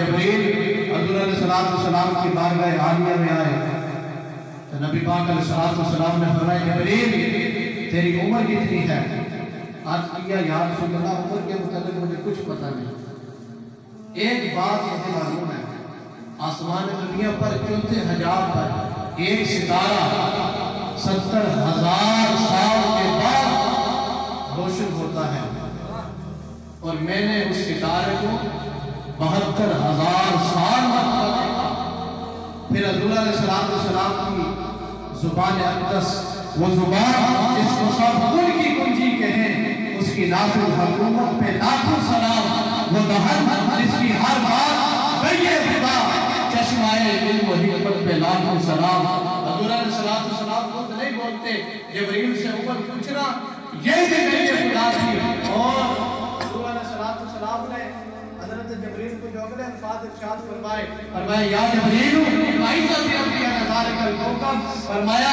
جبریل حضور علیہ السلام کی بارگاہ عالیہ میں آئے تو نبی پاک علیہ السلام نے فرمایا جبریل تیری عمر کتنی ہے؟ آج کیا یا رسول اللہ عمر کے متعلق مجھے کچھ پتہ نہیں، ایک بات مجھے معلوم ہے آسمان دنیا پر چوتھے حجاب پر ایک ستارہ 70,000 سال کے بعد روشن ہوتا ہے، اور میں نے اس ستارے کو 72,000 سال بعد دیکھا۔ پھر حضور علیہ السلام کی زبان اقدس، وہ زبان جس کو سب کل کی کنجی کہیں، اس کی نافذ حکومت پہ لاکھوں سلام، وہ دہن جس کی ہر بات غیّ خدا، چشمائے علم و حکمت پہ لاکھوں سلام۔ حضور علیہ السلام خود نہیں بولتے، جبریل سے عمر پوچھنا یہ بھی غیّ خدا تھی، اور حضور علیہ السلام نے حضرت جبریل کو جو اگلے الفاظ ارشاد فرمائے، فرمایا یا جبریل فرمایا